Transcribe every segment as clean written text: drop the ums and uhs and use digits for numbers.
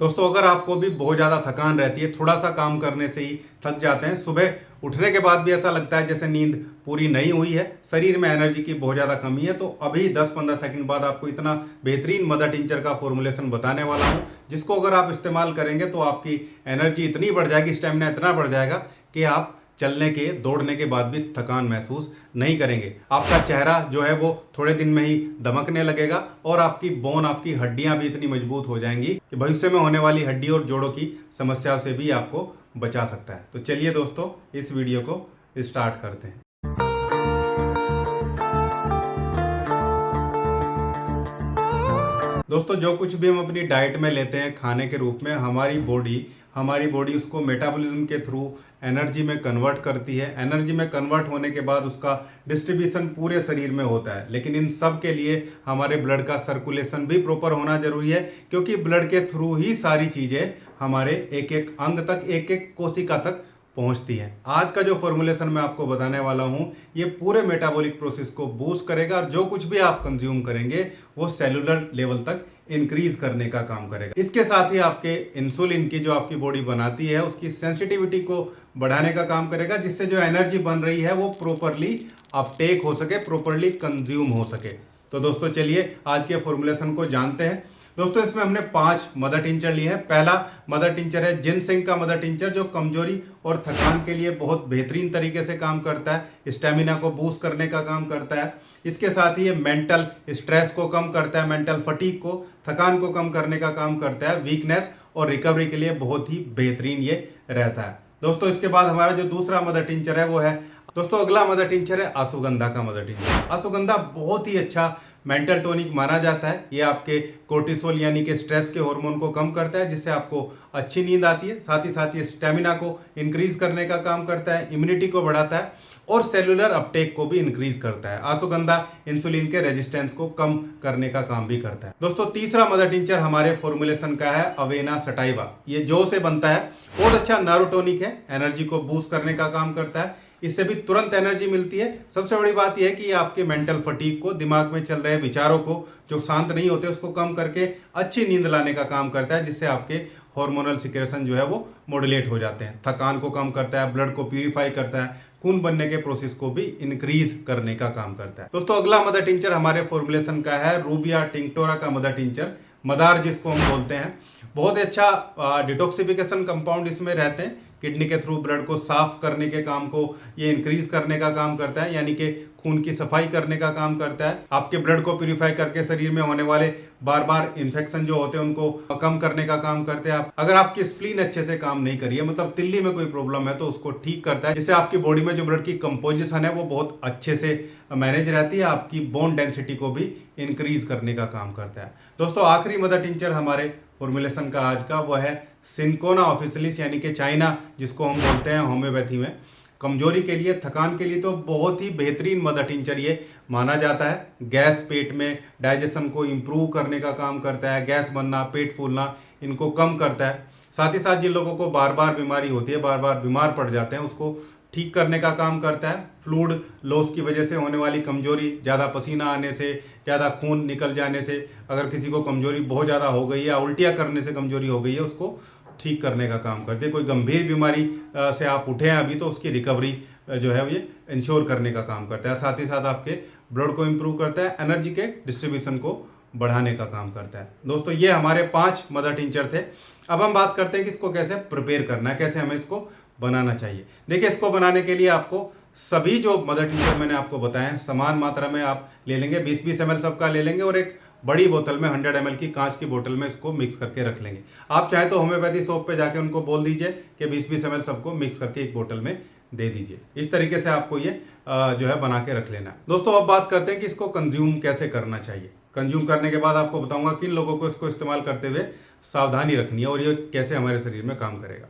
दोस्तों, अगर आपको भी बहुत ज़्यादा थकान रहती है, थोड़ा सा काम करने से ही थक जाते हैं, सुबह उठने के बाद भी ऐसा लगता है जैसे नींद पूरी नहीं हुई है, शरीर में एनर्जी की बहुत ज़्यादा कमी है, तो अभी 10-15 सेकंड बाद आपको इतना बेहतरीन मदर टिंचर का फॉर्मुलेशन बताने वाला हूँ, जिसको अगर आप इस्तेमाल करेंगे तो आपकी एनर्जी इतनी बढ़ जाएगी, स्टेमिना इतना बढ़ जाएगा कि आप चलने के दौड़ने के बाद भी थकान महसूस नहीं करेंगे। आपका चेहरा जो है वो थोड़े दिन में ही दमकने लगेगा और आपकी बोन, आपकी हड्डियां भी इतनी मजबूत हो जाएंगी कि भविष्य में होने वाली हड्डी और जोड़ों की समस्याओं से भी आपको बचा सकता है। तो चलिए दोस्तों, इस वीडियो को स्टार्ट करते हैं। दोस्तों, जो कुछ भी हम अपनी डाइट में लेते हैं खाने के रूप में, हमारी बॉडी उसको मेटाबॉलिज्म के थ्रू एनर्जी में कन्वर्ट करती है। एनर्जी में कन्वर्ट होने के बाद उसका डिस्ट्रीब्यूशन पूरे शरीर में होता है, लेकिन इन सब के लिए हमारे ब्लड का सर्कुलेशन भी प्रॉपर होना जरूरी है, क्योंकि ब्लड के थ्रू ही सारी चीज़ें हमारे एक एक अंग तक, एक एक कोशिका तक पहुंचती हैं। आज का जो फॉर्मुलेशन मैं आपको बताने वाला हूं, ये पूरे मेटाबॉलिक प्रोसेस को बूस्ट करेगा और जो कुछ भी आप कंज्यूम करेंगे वो सेलुलर लेवल तक इंक्रीज करने का काम करेगा। इसके साथ ही आपके इंसुलिन की जो आपकी बॉडी बनाती है उसकी सेंसिटिविटी को बढ़ाने का काम करेगा, जिससे जो एनर्जी बन रही है वो प्रॉपरली अपटेक हो सके, प्रॉपरली कंज्यूम हो सके। तो दोस्तों चलिए आज के फॉर्मुलेशन को जानते हैं। दोस्तों, इसमें हमने 5 मदर टिंचर लिए हैं। पहला मदर टिंचर है जिनसेंग का मदर टिंचर, जो कमजोरी और थकान के लिए बहुत बेहतरीन तरीके से काम करता है, स्टेमिना को बूस्ट करने का काम करता है। इसके साथ ही ये मेंटल स्ट्रेस को कम करता है, मेंटल फटीग को, थकान को कम करने का काम करता है, वीकनेस और रिकवरी के लिए बहुत ही बेहतरीन ये रहता है। दोस्तों, इसके बाद हमारा जो दूसरा मदर टिंचर है वो है, दोस्तों अगला मदर टिंचर है अश्वगंधा का मदर टिंचर। अश्वगंधा बहुत ही अच्छा मेंटल टॉनिक माना जाता है। ये आपके कोर्टिसोल यानी कि स्ट्रेस के हार्मोन को कम करता है, जिससे आपको अच्छी नींद आती है। साथ ही साथ ये स्टेमिना को इंक्रीज करने का काम करता है, इम्यूनिटी को बढ़ाता है और सेलुलर अपटेक को भी इंक्रीज करता है। अश्वगंधा इंसुलिन के रेजिस्टेंस को कम करने का काम भी करता है। दोस्तों, तीसरा मदर टिंचर हमारे फॉर्मुलेशन का है अवेना सटाइवा। ये जौ से बनता है, बहुत अच्छा नारोटोनिक है, एनर्जी को बूस्ट करने का काम करता है। इससे भी तुरंत एनर्जी मिलती है। सबसे बड़ी बात यह है कि ये आपके मेंटल फटीग को, दिमाग में चल रहे विचारों को जो शांत नहीं होते उसको कम करके अच्छी नींद लाने का काम करता है, जिससे आपके हार्मोनल सिक्रेशन जो है वो मॉड्यूलेट हो जाते हैं। थकान को कम करता है, ब्लड को प्यूरिफाई करता है, खून बनने के प्रोसेस को भी इंक्रीज करने का काम करता है। दोस्तों, अगला मदर टिंचर हमारे फॉर्मुलेशन का है रूबिया टिंक्टोरा का मदर टिंचर, मदार जिसको हम बोलते हैं। बहुत ही अच्छा डिटॉक्सिफिकेशन कंपाउंड इसमें रहते हैं। किडनी के थ्रू ब्लड को साफ करने के काम को ये इंक्रीज करने का काम करता है, यानी कि खून की सफाई करने का काम करता है। आपके ब्लड को प्यूरिफाई करके शरीर में होने वाले बार बार इन्फेक्शन जो होते हैं उनको कम करने का काम करते हैं। अगर आपकी स्प्लीन अच्छे से काम नहीं करी है, मतलब तिल्ली में कोई प्रॉब्लम है, तो उसको ठीक करता है, जिससे आपकी बॉडी में जो ब्लड की कंपोजिशन है वो बहुत अच्छे से मैनेज रहती है। आपकी बोन डेंसिटी को भी इंक्रीज करने का काम करता है। दोस्तों, आखिरी मदर टिंचर हमारे फॉर्मुलेशन का आज का वो है सिंकोना ऑफिशियलिस, यानी कि चाइना जिसको हम बोलते हैं होम्योपैथी में। कमजोरी के लिए, थकान के लिए तो बहुत ही बेहतरीन मदर टिंचर ये माना जाता है। गैस, पेट में डाइजेशन को इम्प्रूव करने का काम करता है, गैस बनना, पेट फूलना, इनको कम करता है। साथ ही साथ जिन लोगों को बार बार बीमारी होती है, बार बार बीमार पड़ जाते हैं, उसको ठीक करने का काम करता है। फ्लूइड लॉस की वजह से होने वाली कमजोरी, ज़्यादा पसीना आने से, ज़्यादा खून निकल जाने से, अगर किसी को कमजोरी बहुत ज़्यादा हो गई है या उल्टियाँ करने से कमजोरी हो गई है, उसको ठीक करने का काम करते हैं। कोई गंभीर बीमारी से आप उठे हैं अभी, तो उसकी रिकवरी जो है ये इंश्योर करने का काम करता है। साथ ही साथ आपके ब्लड को इम्प्रूव करता है, एनर्जी के डिस्ट्रीब्यूशन को बढ़ाने का काम करता है। दोस्तों, ये हमारे 5 मदर टिंचर थे। अब हम बात करते हैं कि इसको कैसे प्रिपेयर करना है, कैसे हमें इसको बनाना चाहिए। देखिए, इसको बनाने के लिए आपको सभी जो मदर टिंचर मैंने आपको बताए हैं समान मात्रा में आप ले लेंगे। 20-20 ml सबका ले लेंगे और एक बड़ी बोतल में 100 ml की कांच की बोतल में इसको मिक्स करके रख लेंगे। आप चाहे तो होम्योपैथी शॉप पे जाके उनको बोल दीजिए कि 20-20 ml सबको मिक्स करके एक बोतल में दे दीजिए। इस तरीके से आपको ये जो है बना के रख लेना है। दोस्तों, अब बात करते हैं कि इसको कंज्यूम कैसे करना चाहिए। कंज्यूम करने के बाद आपको बताऊंगा किन लोगों को इसको इस्तेमाल करते हुए सावधानी रखनी है और ये कैसे हमारे शरीर में काम करेगा।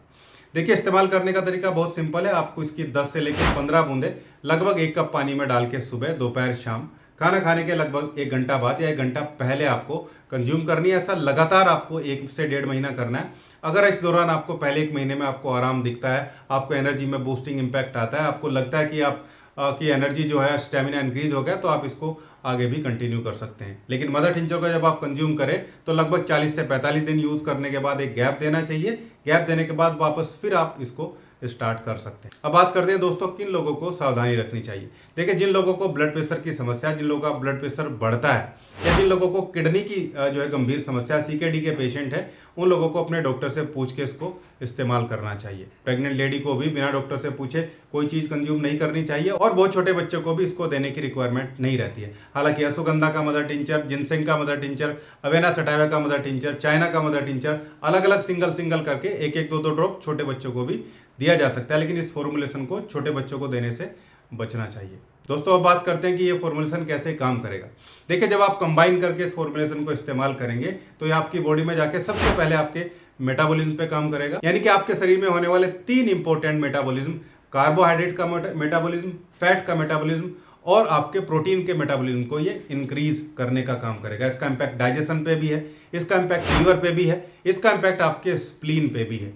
देखिए, इस्तेमाल करने का तरीका बहुत सिंपल है। आपको इसकी 10 से लेकर 15 बूंदे लगभग 1 कप पानी में डाल के सुबह, दोपहर, शाम, खाना खाने के लगभग 1 घंटा बाद या 1 घंटा पहले आपको कंज्यूम करनी है। ऐसा लगातार आपको 1 से 1.5 महीना करना है। अगर इस दौरान आपको पहले 1 महीने में आपको आराम दिखता है, आपको एनर्जी में बूस्टिंग इम्पैक्ट आता है, आपको लगता है कि आप की एनर्जी जो है, स्टेमिना इंक्रीज हो गया, तो आप इसको आगे भी कंटिन्यू कर सकते हैं। लेकिन मदर टिंचर का जब आप कंज्यूम करें तो लगभग 40 से 45 दिन यूज करने के बाद एक गैप देना चाहिए। गैप देने के बाद वापस फिर आप इसको स्टार्ट कर सकते हैं। अब बात करते हैं दोस्तों किन लोगों को सावधानी रखनी चाहिए। देखिए, जिन लोगों को ब्लड प्रेशर की समस्या, जिन लोगों का ब्लड प्रेशर बढ़ता है, या जिन लोगों को किडनी की जो है गंभीर समस्या, सीकेडी के पेशेंट है, उन लोगों को अपने डॉक्टर से पूछ के इसको इस्तेमाल करना चाहिए। प्रेग्नेंट लेडी को भी बिना डॉक्टर से पूछे कोई चीज कंज्यूम नहीं करनी चाहिए, और बहुत छोटे बच्चों को भी इसको देने की रिक्वायरमेंट नहीं रहती है। हालांकि अश्वगंधा का मदर टिंचर, जिनसेंग का मदर टिंचर, अवेना सटाइवा का मदर टिंचर, चाइना का मदर टिंचर, अलग अलग सिंगल करके एक एक दो ड्रॉप छोटे बच्चों को भी दिया जा सकता है, लेकिन इस फॉर्मुलेशन को छोटे बच्चों को देने से बचना चाहिए। दोस्तों अब बात करते हैं कि ये फॉर्मुलेशन कैसे काम करेगा। देखिए, जब आप कंबाइन करके इस फॉर्मुलेशन को इस्तेमाल करेंगे तो ये आपकी बॉडी में जाके सबसे पहले आपके मेटाबॉलिज्म पे काम करेगा, यानी कि आपके शरीर में होने वाले 3 इंपॉर्टेंट मेटाबॉलिज्म, कार्बोहाइड्रेट का मेटाबॉलिज्म, फैट का मेटाबॉलिज्म और आपके प्रोटीन के मेटाबॉलिज्म को ये इंक्रीज करने का काम करेगा। इसका इंपैक्ट डाइजेशन पे भी है, इसका इंपैक्ट लीवर पे भी है, इसका इंपैक्ट आपके स्प्लीन पे भी है।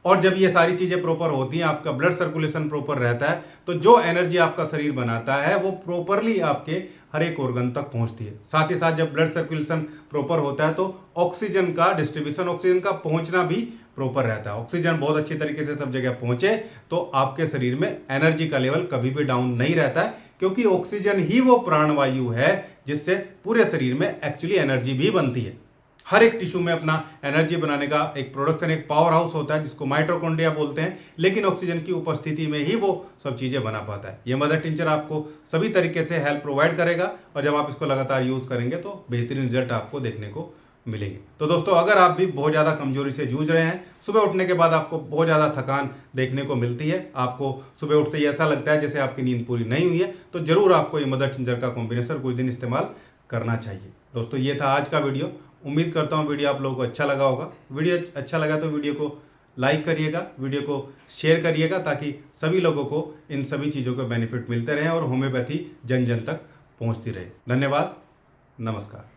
और जब ये सारी चीजें प्रॉपर होती हैं, आपका ब्लड सर्कुलेशन प्रॉपर रहता है, तो जो एनर्जी आपका शरीर बनाता है वो प्रॉपरली आपके हर एक ऑर्गन तक पहुंचती है। साथ ही साथ जब ब्लड सर्कुलेशन प्रॉपर होता है तो ऑक्सीजन का डिस्ट्रीब्यूशन, ऑक्सीजन का पहुंचना भी प्रॉपर रहता है। ऑक्सीजन बहुत अच्छी तरीके से सब जगह पहुंचे तो आपके शरीर में एनर्जी का लेवल कभी भी डाउन नहीं रहता है, क्योंकि ऑक्सीजन ही वो प्राणवायु है जिससे पूरे शरीर में एक्चुअली एनर्जी भी बनती है। हर एक टिश्यू में अपना एनर्जी बनाने का एक प्रोडक्शन, एक पावर हाउस होता है जिसको माइटोकॉन्ड्रिया बोलते हैं, लेकिन ऑक्सीजन की उपस्थिति में ही वो सब चीजें बना पाता है। ये मदर टिंचर आपको सभी तरीके से हेल्प प्रोवाइड करेगा, और जब आप इसको लगातार यूज करेंगे तो बेहतरीन रिजल्ट आपको देखने को मिलेंगे। तो दोस्तों, अगर आप भी बहुत ज़्यादा कमजोरी से जूझ रहे हैं, सुबह उठने के बाद आपको बहुत ज़्यादा थकान देखने को मिलती है, आपको सुबह उठते ही ऐसा लगता है जैसे आपकी नींद पूरी नहीं हुई है, तो जरूर आपको ये मदर टिंचर का कॉम्बिनेशन कुछ दिन इस्तेमाल करना चाहिए। दोस्तों, ये था आज का वीडियो। उम्मीद करता हूँ वीडियो आप लोगों को अच्छा लगा होगा। वीडियो अच्छा लगा तो वीडियो को लाइक करिएगा, वीडियो को शेयर करिएगा, ताकि सभी लोगों को इन सभी चीज़ों के बेनिफिट मिलते रहें और होम्योपैथी जन जन तक पहुँचती रहे। धन्यवाद, नमस्कार।